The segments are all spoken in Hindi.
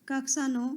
कक्षा 9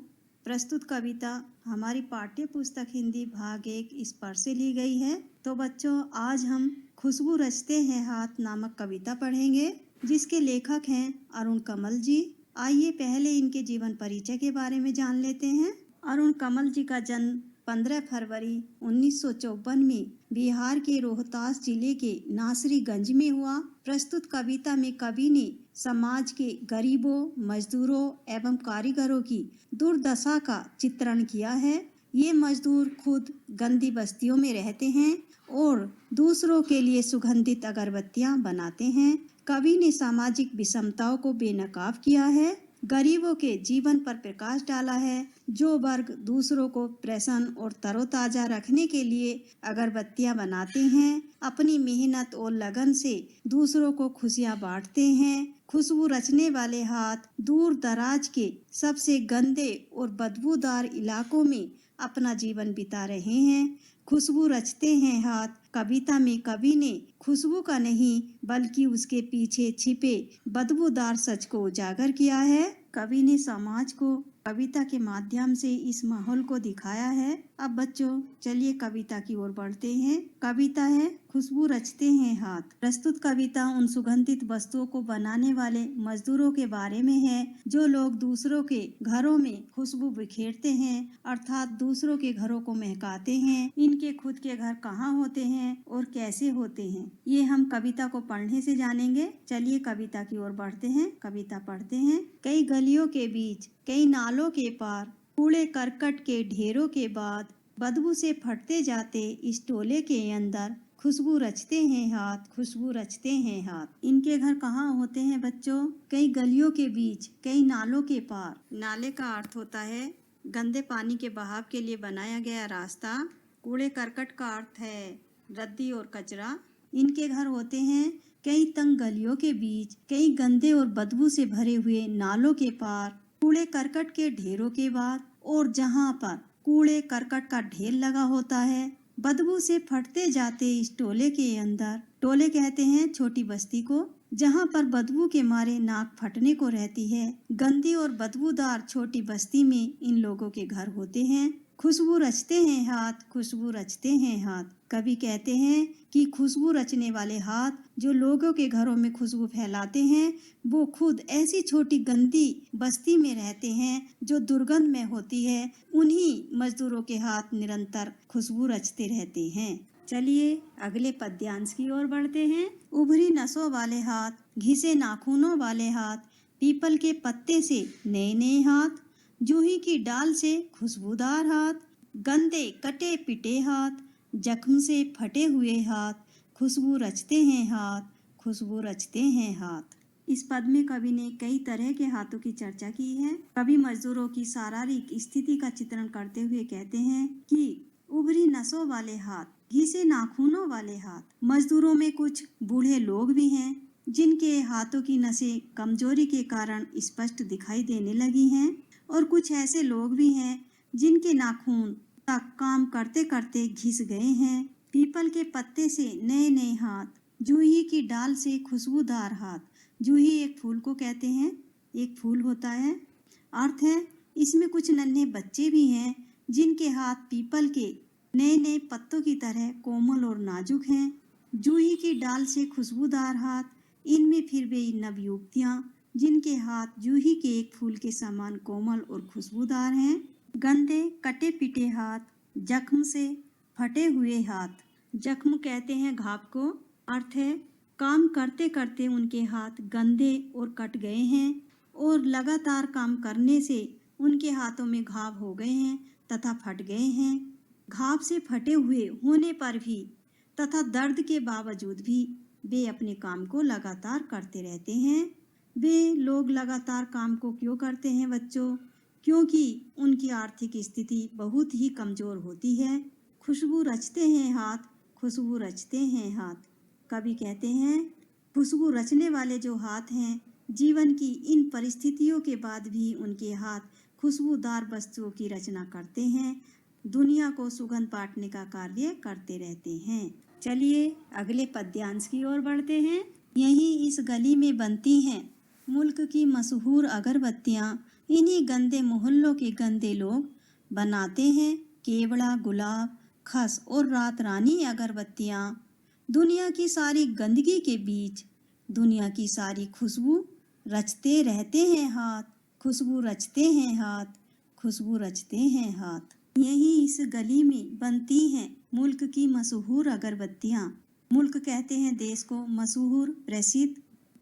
प्रस्तुत कविता हमारी पाठ्य पुस्तक हिंदी भाग 1 इस पर से ली गई है। तो बच्चों, आज हम खुशबू रचते हैं हाथ नामक कविता पढ़ेंगे, जिसके लेखक हैं अरुण कमल जी। आइए पहले इनके जीवन परिचय के बारे में जान लेते हैं। अरुण कमल जी का जन्म 15 फरवरी 1954 में बिहार के रोहतास जिले के नासरीगंज में हुआ। प्रस्तुत कविता में कवि ने समाज के गरीबों, मजदूरों एवं कारीगरों की दुर्दशा का चित्रण किया है। ये मजदूर खुद गंदी बस्तियों में रहते हैं और दूसरों के लिए सुगंधित अगरबत्तियां बनाते हैं। कवि ने सामाजिक विषमताओं को बेनकाब किया है, गरीबों के जीवन पर प्रकाश डाला है। जो वर्ग दूसरों को प्रसन्न और तरोताजा रखने के लिए अगरबत्तियां बनाते हैं, अपनी मेहनत और लगन से दूसरों को खुशियां बांटते हैं। खुशबू रचने वाले हाथ दूर दराज के सबसे गंदे और बदबूदार इलाकों में अपना जीवन बिता रहे हैं। खुशबू रचते हैं हाथ कविता में कवि ने खुशबू का नहीं बल्कि उसके पीछे छिपे बदबूदार सच को उजागर किया है। कवि ने समाज को कविता के माध्यम से इस माहौल को दिखाया है। अब बच्चों, चलिए कविता की ओर बढ़ते हैं। कविता है खुशबू रचते हैं हाथ। प्रस्तुत कविता उन सुगंधित वस्तुओं को बनाने वाले मजदूरों के बारे में है, जो लोग दूसरों के घरों में खुशबू बिखेरते हैं, अर्थात दूसरों के घरों को महकाते हैं। इनके खुद के घर कहाँ होते हैं और कैसे होते हैं, ये हम कविता को पढ़ने से जानेंगे। चलिए कविता की ओर बढ़ते हैं, कविता पढ़ते हैं। कई गलियों के बीच, कई नालों के पार, कूड़े करकट के ढेरों के बाद, बदबू से फटते जाते इस टोले के अंदर, खुशबू रचते हैं हाथ, खुशबू रचते हैं हाथ। इनके घर कहाँ होते हैं बच्चों? कई गलियों के बीच, कई नालों के पार। नाले का अर्थ होता है गंदे पानी के बहाव के लिए बनाया गया रास्ता। कूड़े करकट का अर्थ है रद्दी और कचरा। इनके घर होते हैं कई तंग गलियों के बीच, कई गंदे और बदबू से भरे हुए नालों के पार, कूड़े करकट के ढेरों के बाद, और जहाँ पर कूड़े करकट का ढेर लगा होता है, बदबू से फटते जाते इस टोले के अंदर। टोले कहते हैं छोटी बस्ती को, जहाँ पर बदबू के मारे नाक फटने को रहती है। गंदी और बदबूदार छोटी बस्ती में इन लोगों के घर होते हैं। खुशबू रचते हैं हाथ, खुशबू रचते हैं हाथ। कवि कहते हैं कि खुशबू रचने वाले हाथ जो लोगों के घरों में खुशबू फैलाते हैं, वो खुद ऐसी छोटी गंदी बस्ती में रहते हैं जो दुर्गंध में होती है। उन्हीं मजदूरों के हाथ निरंतर खुशबू रचते रहते हैं। चलिए अगले पद्यांश की ओर बढ़ते हैं। उभरी नसों वाले हाथ, घिसे नाखूनों वाले हाथ, पीपल के पत्ते से नए नए हाथ, जूही की डाल से खुशबूदार हाथ, गंदे कटे पिटे हाथ, जख्म से फटे हुए हाथ, खुशबू रचते हैं हाथ, खुशबू रचते हैं हाथ। इस पद में कवि ने कई तरह के हाथों की चर्चा की है। कवि मजदूरों की शारीरिक स्थिति का चित्रण करते हुए कहते हैं कि उभरी नसों वाले हाथ, घिसे नाखूनों वाले हाथ। मजदूरों में कुछ बूढ़े लोग भी हैं जिनके हाथों की नसें कमजोरी के कारण स्पष्ट दिखाई देने लगी हैं, और कुछ ऐसे लोग भी हैं जिनके नाखून तक काम करते करते घिस गए हैं। पीपल के पत्ते से नए नए हाथ, जूही की डाल से खुशबूदार हाथ। जूही एक फूल को कहते हैं, एक फूल होता है। अर्थ है इसमें कुछ नन्हे बच्चे भी हैं जिनके हाथ पीपल के नए नए पत्तों की तरह कोमल और नाजुक हैं। जूही की डाल से खुशबूदार हाथ, इनमें फिर वे नवयुवतियां जिनके हाथ जूही के एक फूल के समान कोमल और खुशबूदार हैं। गंदे कटे पिटे हाथ, जख्म से फटे हुए हाथ। जख्म कहते हैं घाव को। अर्थ है काम करते करते उनके हाथ गंदे और कट गए हैं, और लगातार काम करने से उनके हाथों में घाव हो गए हैं तथा फट गए हैं। घाव से फटे हुए होने पर भी तथा दर्द के बावजूद भी वे अपने काम को लगातार करते रहते हैं। वे लोग लगातार काम को क्यों करते हैं बच्चों? क्योंकि उनकी आर्थिक स्थिति बहुत ही कमजोर होती है। खुशबू रचते हैं हाथ, खुशबू रचते हैं हाथ। कवि कहते हैं खुशबू रचने वाले जो हाथ हैं, जीवन की इन परिस्थितियों के बाद भी उनके हाथ खुशबूदार वस्तुओं की रचना करते हैं, दुनिया को सुगंध बांटने का कार्य करते रहते हैं। चलिए अगले पद्यांश की ओर बढ़ते हैं। यहीं इस गली में बनती हैं मुल्क की मशहूर अगरबत्तियाँ, इन्हीं गंदे मोहल्लों के गंदे लोग बनाते हैं केवड़ा, गुलाब, खस और रात रानी अगरबत्तियाँ। दुनिया की सारी गंदगी के बीच दुनिया की सारी खुशबू रचते रहते हैं हाथ, खुशबू रचते हैं हाथ, खुशबू रचते हैं हाथ। यही इस गली में बनती हैं मुल्क की मशहूर अगरबत्तियाँ। मुल्क कहते हैं देश को, मशहूर प्रसिद्ध।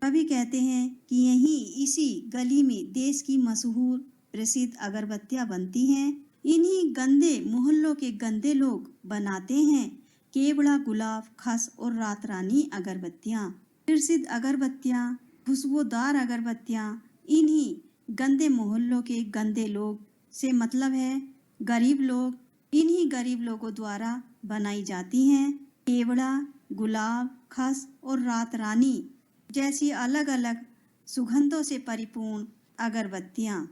कभी कहते हैं कि यहीं इसी गली में देश की मशहूर प्रसिद्ध अगरबत्तियाँ बनती हैं। इन्हीं गंदे मोहल्लों के गंदे लोग बनाते हैं केवड़ा, गुलाब, खस और रात रानी अगरबत्तियाँ। प्रसिद्ध अगरबत्तियाँ, खुशबूदार अगरबत्तियाँ इन्हीं गंदे मोहल्लों के गंदे लोग से मतलब है गरीब लोग। इन्हीं गरीब लोगों द्वारा बनाई जाती हैं केवड़ा, गुलाब, खस और रात रानी जैसी अलग अलग सुगंधों से परिपूर्ण अगरबत्तियाँ।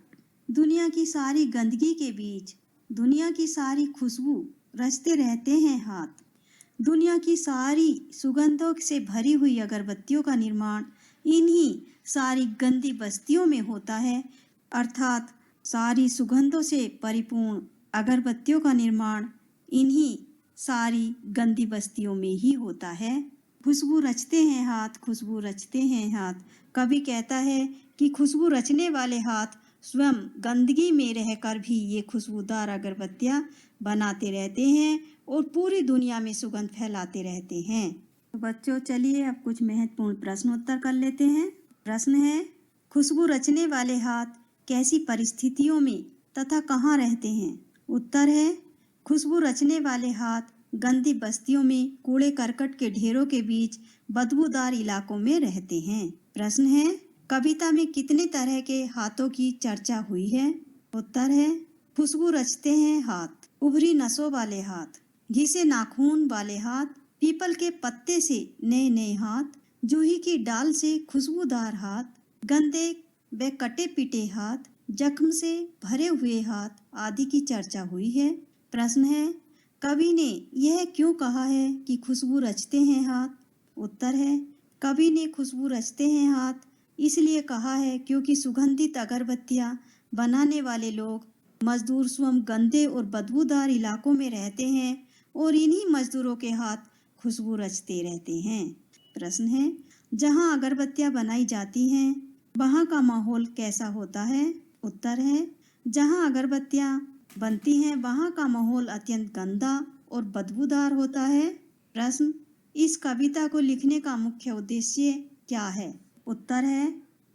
दुनिया की सारी गंदगी के बीच दुनिया की सारी खुशबू रचते रहते हैं हाथ। दुनिया की सारी सुगंधों से भरी हुई अगरबत्तियों का निर्माण इन्हीं सारी गंदी बस्तियों में होता है, अर्थात सारी सुगंधों से परिपूर्ण अगरबत्तियों का निर्माण इन्हीं सारी गंदी बस्तियों में ही होता है। खुशबू रचते हैं हाथ, खुशबू रचते हैं हाथ। कवि कहता है कि खुशबू रचने वाले हाथ स्वयं गंदगी में रहकर भी ये खुशबूदार अगरबत्तियाँ बनाते रहते हैं और पूरी दुनिया में सुगंध फैलाते रहते हैं। तो बच्चों चलिए अब कुछ महत्वपूर्ण प्रश्न उत्तर कर लेते हैं। प्रश्न है, खुशबू रचने वाले हाथ कैसी परिस्थितियों में तथा कहाँ रहते हैं? उत्तर है, खुशबू रचने वाले हाथ गंदी बस्तियों में कूड़े करकट के ढेरों के बीच बदबूदार इलाकों में रहते हैं। प्रश्न है, कविता में कितने तरह के हाथों की चर्चा हुई है? उत्तर है, खुशबू रचते हैं हाथ, उभरी नसों वाले हाथ, घिसे नाखून वाले हाथ, पीपल के पत्ते से नए नए हाथ, जूही की डाल से खुशबूदार हाथ, गंदे व कटे पिटे हाथ, जख्म से भरे हुए हाथ आदि की चर्चा हुई है। प्रश्न है, कवि ने यह क्यों कहा है कि खुशबू रचते हैं हाथ? उत्तर है, कवि ने खुशबू रचते हैं हाथ इसलिए कहा है क्योंकि सुगंधित अगरबत्तियाँ बनाने वाले लोग मजदूर स्वयं गंदे और बदबूदार इलाकों में रहते हैं और इन्हीं मजदूरों के हाथ खुशबू रचते रहते हैं। प्रश्न है, जहाँ अगरबत्तियाँ बनाई जाती हैं वहाँ का माहौल कैसा होता है? उत्तर है, जहाँ अगरबत्तियाँ बनती हैं वहाँ का माहौल अत्यंत गंदा और बदबूदार होता है। प्रश्न, इस कविता को लिखने का मुख्य उद्देश्य क्या है? उत्तर है,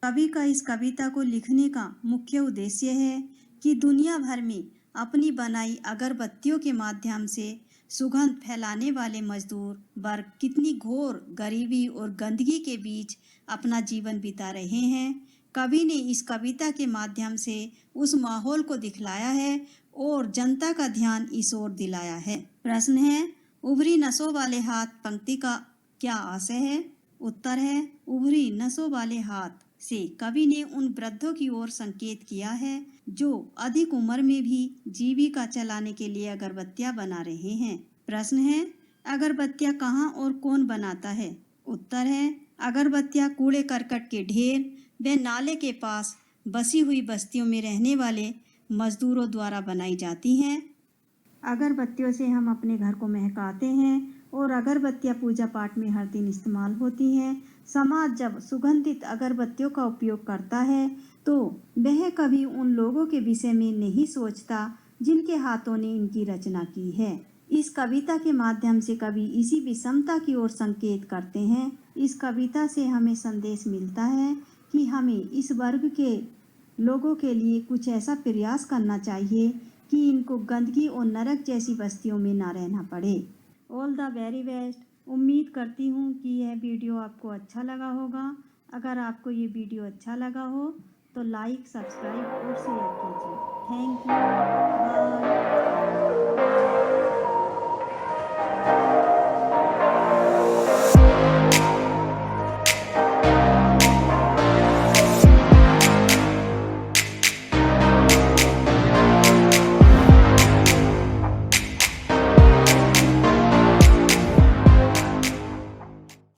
कवि का इस कविता को लिखने का मुख्य उद्देश्य है कि दुनिया भर में अपनी बनाई अगरबत्तियों के माध्यम से सुगंध फैलाने वाले मजदूर वर्ग कितनी घोर गरीबी और गंदगी के बीच अपना जीवन बिता रहे हैं। कवि ने इस कविता के माध्यम से उस माहौल को दिखलाया है और जनता का ध्यान इस ओर दिलाया है। प्रश्न है, उभरी नसों वाले हाथ पंक्ति का क्या आशय है? उत्तर है, उभरी नसों वाले हाथ से कवि ने उन वृद्धों की ओर संकेत किया है जो अधिक उम्र में भी जीविका चलाने के लिए अगरबत्तियां बना रहे हैं। प्रश्न है, अगरबत्तियां कहाँ और कौन बनाता है? उत्तर है, अगरबत्तियां कूड़े करकट के ढेर व नाले के पास बसी हुई बस्तियों में रहने वाले मजदूरों द्वारा बनाई जाती हैं। अगरबत्तियों से हम अपने घर को महकाते हैं और अगरबत्तियाँ पूजा पाठ में हर दिन इस्तेमाल होती हैं। समाज जब सुगंधित अगरबत्तियों का उपयोग करता है तो वह कभी उन लोगों के विषय में नहीं सोचता जिनके हाथों ने इनकी रचना की है। इस कविता के माध्यम से कवि इसी विषमता की ओर संकेत करते हैं। इस कविता से हमें संदेश मिलता है कि हमें इस वर्ग के लोगों के लिए कुछ ऐसा प्रयास करना चाहिए कि इनको गंदगी और नरक जैसी बस्तियों में ना रहना पड़े। All the very best. उम्मीद करती हूँ कि यह वीडियो आपको अच्छा लगा होगा। अगर आपको ये वीडियो अच्छा लगा हो तो लाइक, सब्सक्राइब और शेयर कीजिए। Thank you. बाय।